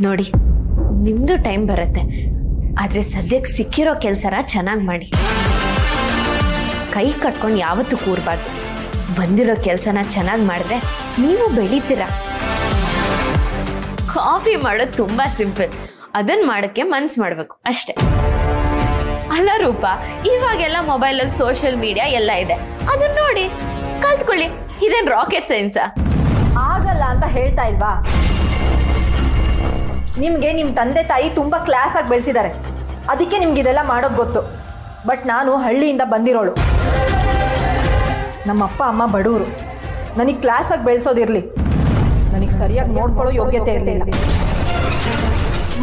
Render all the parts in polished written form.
ನೋಡಿ, ನಿಮ್ದು ಟೈಮ್ ಬರುತ್ತೆ, ಆದ್ರೆ ಸದ್ಯಕ್ಕೆ ಸಿಕ್ಕಿರೋ ಕೆಲಸನ ಚೆನ್ನಾಗಿ ಮಾಡಿ. ಕೈ ಕಟ್ಕೊಂಡು ಯಾವತ್ತೂ ಕೂರಬಾರ್ದು. ಬಂದಿರೋ ಕೆಲಸನ ಚೆನ್ನಾಗಿ ಮಾಡಿದ್ರೆ ನೀವು ಬೆಳೀತೀರಾ. ಕಾಫಿ ಮಾಡೋದು ತುಂಬಾ ಸಿಂಪಲ್, ಅದನ್ನ ಮಾಡಕ್ಕೆ ಮನ್ಸು ಮಾಡ್ಬೇಕು ಅಷ್ಟೇ. ಅಲ್ಲ ರೂಪ, ಇವಾಗೆಲ್ಲ ಮೊಬೈಲಲ್ಲಿ ಸೋಷಿಯಲ್ ಮೀಡಿಯಾ ಎಲ್ಲ ಇದೆ, ಅದನ್ನ ನೋಡಿ ಕಲ್ತ್ಕೊಳ್ಳಿ. ಇದೇನ್ ರಾಕೆಟ್ ಸೈನ್ಸಾ? ಆಗಲ್ಲ ಅಂತ ಹೇಳ್ತಾ ಇಲ್ವಾ? ನಿಮ್ಗೆ ನಿಮ್ ತಂದೆ ತಾಯಿ ತುಂಬಾ ಕ್ಲಾಸ್ ಆಗಿ ಬೆಳೆಸಿದ್ದಾರೆ, ಅದಕ್ಕೆ ನಿಮ್ಗೆ ಇದೆಲ್ಲ ಮಾಡೋದು ಗೊತ್ತು. ಬಟ್ ನಾನು ಹಳ್ಳಿಯಿಂದ ಬಂದಿರೋಳು. ನಮ್ಮ ಅಪ್ಪ ಅಮ್ಮ ಬಡವರು. ನನಗೆ ಕ್ಲಾಸ್ ಆಗಿ ಬೆಳೆಸೋದಿರ್ಲಿ, ನನಗೆ ಸರಿಯಾಗಿ ನೋಡ್ಕೊಳ್ಳೋ ಯೋಗ್ಯತೆ ಇರಲಿಲ್ಲ.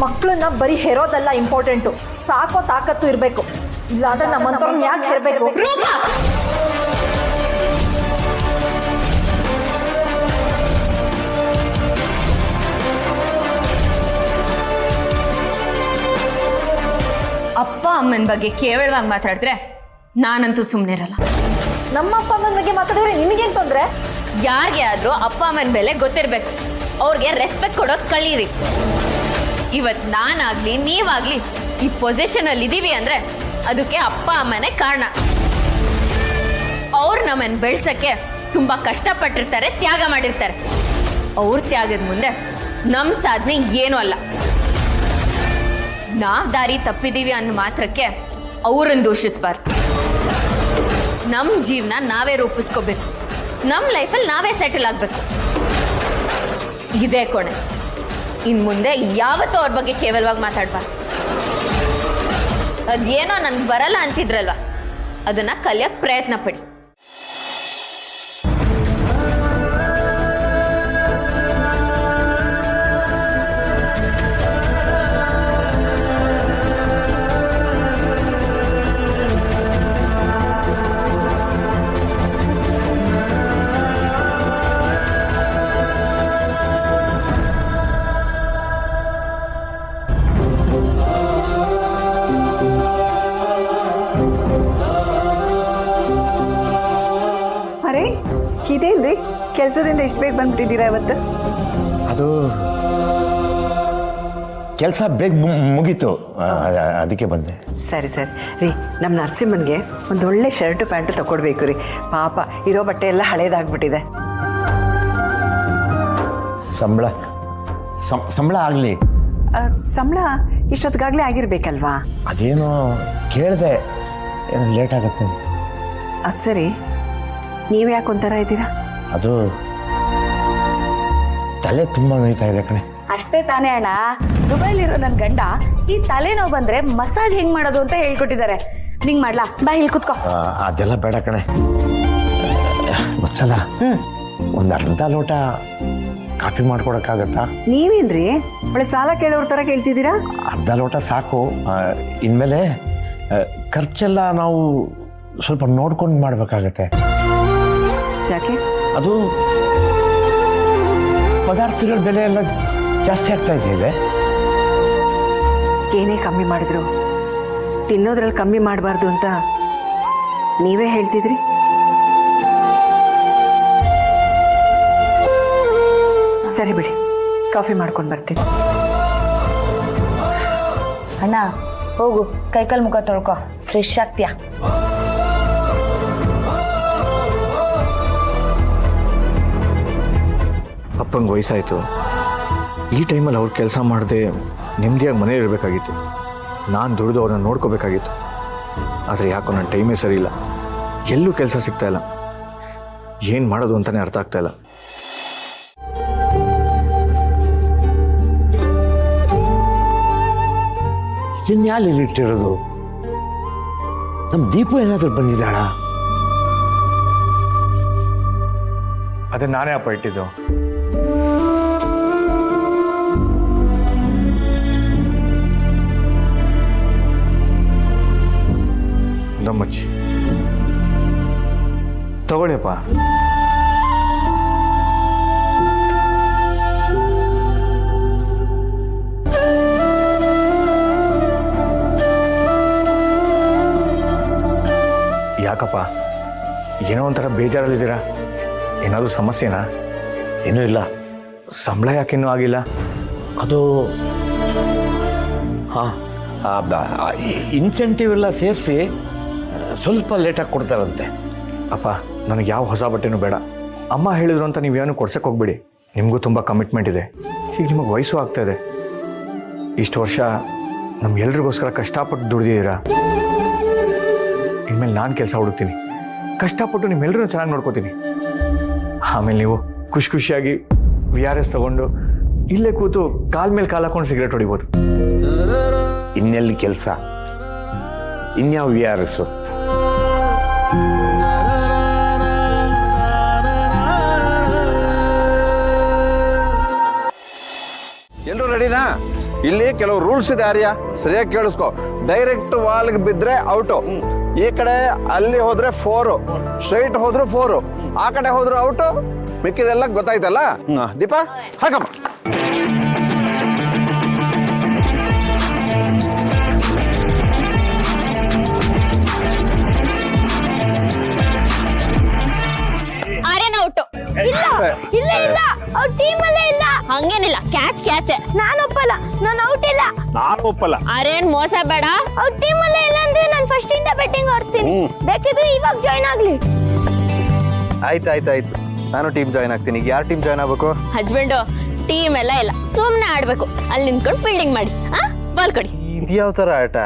ಮಕ್ಕಳನ್ನ ಬರೀ ಹೆರೋದಲ್ಲ ಇಂಪಾರ್ಟೆಂಟು, ಸಾಕೋ ತಾಕತ್ತು ಇರಬೇಕು. ಇಲ್ಲಾಂದ್ರೆ ನಮ್ಮಂತವ್ರನ್ನ ಯಾಕೆ ಹೇಳಬೇಕು? ಅಪ್ಪ ಅಮ್ಮನ ಬಗ್ಗೆ ಕೇವಲವಾಗಿ ಮಾತಾಡಿದ್ರೆ ನಾನಂತೂ ಸುಮ್ಮನೆ ಇರಲ್ಲ. ನಮ್ಮ ಅಪ್ಪ ಅಮ್ಮನ ಬಗ್ಗೆ ಮಾತಾಡಿದ್ರೆ ನಿಮಗೇನು ತೊಂದರೆ? ಯಾರಿಗೆ ಆದ್ರೂ ಅಪ್ಪ ಅಮ್ಮನ ಬೆಲೆ ಗೊತ್ತಿರ್ಬೇಕು. ಅವ್ರಿಗೆ ರೆಸ್ಪೆಕ್ಟ್ ಕೊಡೋದು ಕಲೀರಿ. ಇವತ್ ನಾನಾಗ್ಲಿ ನೀವಾಗ್ಲಿ ಈ ಪೊಸಿಷನ್ ಅಲ್ಲಿ ಇದೀವಿ ಅಂದ್ರೆ ಅದಕ್ಕೆ ಅಪ್ಪ ಅಮ್ಮನೇ ಕಾರಣ. ಅವ್ರು ನಮ್ಮನ್ನ ಬೆಳ್ಸಕ್ಕೆ ತುಂಬಾ ಕಷ್ಟಪಟ್ಟಿರ್ತಾರೆ, ತ್ಯಾಗ ಮಾಡಿರ್ತಾರೆ. ಅವ್ರ ತ್ಯಾಗದ ಮುಂದೆ ನಮ್ ಸಾಧನೆ ಏನೂ ಅಲ್ಲ. ನಾವ್ ದಾರಿ ತಪ್ಪಿದೀವಿ ಅನ್ನೋ ಮಾತ್ರಕ್ಕೆ ಅವ್ರನ್ನ ದೂಷಿಸ್ಬಾರ್ದು. ನಮ್ ಜೀವನ ನಾವೇ ರೂಪಿಸ್ಕೋಬೇಕು, ನಮ್ ಲೈಫಲ್ಲಿ ನಾವೇ ಸೆಟಲ್ ಆಗ್ಬೇಕು. ಇದೇ ಕೊನೆ. ಇನ್ ಮುಂದೆ ಯಾವತ್ತೂ ಅವ್ರ ಬಗ್ಗೆ ಕೇವಲವಾಗಿ ಮಾತಾಡ್ಬಾರ್ದು. ಅದೇನೋ ನನ್ಗೆ ಬರಲ್ಲ ಅಂತಿದ್ರಲ್ವಾ, ಅದನ್ನ ಕಲಿಯಕ್ ಪ್ರಯತ್ನ ಪಡಿ. ಇದೇನ್ರಿ ಕೆಲಸದಿಂದ ಇಷ್ಟು ಬೇಗ ಬಂದ್ಬಿಟ್ಟಿದ್ದೀರಾ ಇವತ್ತು? ಅದು ಕೆಲಸ ಬೇಗ ಮುಗೀತು, ಅದಕ್ಕೆ ಬಂದೆ. ಸರಿ ಸರಿ ರೀ, ನಮ್ಮ ನರಸಿಂಹನ್ಗೆ ಒಂದು ಒಳ್ಳೆ ಶರ್ಟು ಪ್ಯಾಂಟು ತಗೊಡ್ಬೇಕು ರೀ. ಪಾಪ ಇರೋ ಬಟ್ಟೆ ಎಲ್ಲ ಹಳೇದಾಗ್ಬಿಟ್ಟಿದೆ. ಸಂಬಳ ಆಗಲಿ. ಸಂಬಳ ಇಷ್ಟೊತ್ತಿಗಾಗಲೇ ಆಗಿರ್ಬೇಕಲ್ವಾ? ಅದೇನೋ ಕೇಳಿದೆ, ಲೇಟ್ ಆಗುತ್ತೆ. ಅದು ಸರಿ, ನೀವು ಯಾಕೆ ಒಂಥರ ಇದ್ದೀರಾ? ಅದು ತಲೆ ತುಂಬಾ ನೋಯ್ತಾ ಇದೆ ಕಣೆ. ಅಷ್ಟೇ ತಾನೇ ಅಣ್ಣ. ದುಬೈಲಿರೋ ನನ್ನ ಗಂಡ ಈ ತಲೆನೋವು ಬಂದ್ರೆ ಮಸಾಜ್ ಹೆಂಗ್ ಮಾಡೋದು ಅಂತ ಹೇಳ್ಕೊಟ್ಟಿದ್ದಾರೆ. ನಿಂಗ್ ಮಾಡ್ಲಾ? ಬಾ, ಇಲ್ಲಿ ಕುತ್ಕೋ. ಅದೆಲ್ಲ ಬೇಡ ಕಣೆ. ಮತ್ಸಲ ಒಂದ್ ಅರ್ಧ ಲೋಟ ಕಾಫಿ ಮಾಡ್ಕೊಡಕ್ಕಾಗತ್ತಾ? ನೀವೇನ್ರಿ ಒಳ್ಳೆ ಸಾಲ ಕೇಳೋರ್ ತರ ಕೇಳ್ತಿದ್ದೀರಾ? ಅರ್ಧ ಲೋಟ ಸಾಕು. ಇನ್ಮೇಲೆ ಖರ್ಚೆಲ್ಲ ನಾವು ಸ್ವಲ್ಪ ನೋಡ್ಕೊಂಡು ಮಾಡ್ಬೇಕಾಗತ್ತೆ. ಯಾಕೆ? ಅದು ಪದಾರ್ಥಗಳ ಬೆಲೆ ಎಲ್ಲ ಜಾಸ್ತಿ ಆಗ್ತಾ ಇದೆ. ಏನೇ ಕಮ್ಮಿ ಮಾಡಿದ್ರು ತಿನ್ನೋದ್ರಲ್ಲಿ ಕಮ್ಮಿ ಮಾಡಬಾರ್ದು ಅಂತ ನೀವೇ ಹೇಳ್ತಿದ್ರಿ. ಸರಿ ಬಿಡಿ, ಕಾಫಿ ಮಾಡ್ಕೊಂಡು ಬರ್ತೀನಿ. ಅಣ್ಣ ಹೋಗು, ಕೈಕಾಲು ಮುಖ ತೊಳ್ಕೊ, ಫ್ರೆಶ್ ಆಗ್ತೀಯಾ. ಅಪ್ಪಂಗೆ ವಯಸ್ಸಾಯಿತು. ಈ ಟೈಮಲ್ಲಿ ಅವ್ರು ಕೆಲಸ ಮಾಡದೆ ನೆಮ್ಮದಿಯಾಗಿ ಮನೇಲಿ ಇರಬೇಕಾಗಿತ್ತು. ನಾನು ದುಡಿದು ಅವ್ರನ್ನ ನೋಡ್ಕೋಬೇಕಾಗಿತ್ತು. ಆದರೆ ಯಾಕೋ ನನ್ನ ಟೈಮೇ ಸರಿ ಇಲ್ಲ. ಎಲ್ಲೂ ಕೆಲಸ ಸಿಗ್ತಾ ಇಲ್ಲ. ಏನು ಮಾಡೋದು ಅಂತಲೇ ಅರ್ಥ ಆಗ್ತಾ ಇಲ್ಲ. ಇನ್ಯಾಲಿಟ್ಟಿರೋದು? ನಮ್ಮ ದೀಪು ಏನಾದರೂ ಬಂದಿದ್ದಾಳ? ಅದೇ ನಾನೇ ಅಪ್ಪ ಇಟ್ಟಿದ್ದು. ದಮ್ಮಚ್ಚಿ ತಗೊಳ್ಳಿಯಪ್ಪ. ಯಾಕಪ್ಪ ಏನೋ ಒಂಥರ ಬೇಜಾರಲ್ಲಿದ್ದೀರಾ? ಏನಾದರೂ ಸಮಸ್ಯೆನಾ? ಏನೂ ಇಲ್ಲ. ಸಂಬಳ ಯಾಕಿನ್ನೂ ಆಗಿಲ್ಲ? ಅದು ಹಾಂ ಇನ್ಸೆಂಟಿವ್ ಎಲ್ಲ ಸೇರಿಸಿ ಸ್ವಲ್ಪ ಲೇಟಾಗಿ ಕೊಡ್ತಾರಂತೆ. ಅಪ್ಪ ನನಗೆ ಯಾವ ಹೊಸ ಬಟ್ಟೆನೂ ಬೇಡ. ಅಮ್ಮ ಹೇಳಿದ್ರು ಅಂತ ನೀವೇನು ಕೊಡ್ಸಕ್ಕೆ ಹೋಗ್ಬಿಡಿ. ನಿಮಗೂ ತುಂಬ ಕಮಿಟ್ಮೆಂಟ್ ಇದೆ. ಈಗ ನಿಮಗೆ ವಯಸ್ಸು ಆಗ್ತಾ ಇದೆ. ಇಷ್ಟು ವರ್ಷ ನಮ್ಗೆಲ್ರಿಗೋಸ್ಕರ ಕಷ್ಟಪಟ್ಟು ದುಡ್ದಿದ್ದೀರಾ. ಇನ್ಮೇಲೆ ನಾನು ಕೆಲಸ ಹುಡುಕ್ತೀನಿ, ಕಷ್ಟಪಟ್ಟು ನಿಮ್ಮೆಲ್ಲರೂ ಚೆನ್ನಾಗಿ ನೋಡ್ಕೋತೀನಿ. ಆಮೇಲೆ ನೀವು ಖುಷಿ ಖುಷಿಯಾಗಿ VRS ತಗೊಂಡು ಇಲ್ಲೇ ಕೂತು ಕಾಲ್ ಮೇಲೆ ಕಾಲು ಹಾಕೊಂಡು ಸಿಗರೇಟ್ ಹೊಡಿಬೋದು. ಇನ್ನೆಲ್ಲಿ ಕೆಲಸ, ಇನ್ಯಾವ VRS? ಎಲ್ರು ರೆಡಿನಾ? ಇಲ್ಲಿ ಕೆಲವು ರೂಲ್ಸ್ ಇದೆ ಆರ್ಯ, ಸರಿಯಾಗಿ ಕೇಳಿಸ್ಕೊ. ಡೈರೆಕ್ಟ್ ವಾಲ್ಗೆ ಬಿದ್ರೆ ಔಟು, ಈ ಕಡೆ ಅಲ್ಲಿ ಹೋದ್ರೆ 4, ಸ್ಟ್ರೈಟ್ ಹೋದ್ರು 4, ಆ ಕಡೆ ಹೋದ್ರು ಔಟು. ಮಿಕ್ಕಿದೆಲ್ಲ ಗೊತ್ತಾಯ್ತಲ್ಲ? ದೀಪಾ ಹಾಕಮ್ಮ. ಆರ್ಯನ ಔಟು. ಇಲ್ಲ ಇಲ್ಲ ಅವ್ರ ಟೀಮ್ ಅಲ್ಲೇ ಇಲ್ಲ. ಹಂಗೇನಿಲ್ಲ, ಕ್ಯಾಚ್ ನಾನು ಒಪ್ಪಲ್ಲ, ನಾನು ಔಟ್ ಇಲ್ಲ. ನಾನು ಒಪ್ಪಲ್ಲ. ಆರ್ಯನ್ ಮೋಸ ಬೇಡ. ಅವ್ರ ಟೀಮ್ ಅಲ್ಲೇ ಇಲ್ಲ ಅಂದ್ರೆ ನಾನು ಫಸ್ಟ್ ಇಂದ ಬೆಟ್ಟಿಂಗ್ ಆಡ್ತೀನಿ. ಬೇಕಿದ್ರೆ ಇವಾಗ ಜಾಯ್ನ್ ಆಗ್ಲಿ. ಆಯ್ತು, ನಾನು ಟೀಮ್ ಜಾಯ್ನ್ ಆಗ್ತೀನಿ. ಈಗ ಯಾರು ಟೀಮ್ ಜಾಯ್ನ್ ಆಗ್ಬೇಕು? ಹಸ್ಬೆಂಡು ಟೀಮ್ ಎಲ್ಲ ಇಲ್ಲ, ಸುಮ್ನೆ ಆಡ್ಬೇಕು. ಅಲ್ಲಿ ನಿಂತ್ಕೊಂಡು ಫೀಲ್ಡಿಂಗ್ ಮಾಡಿ ಬಾಲ್ ಕೊಡಿ. ಇದು ಯಾವ ತರ ಆಟ?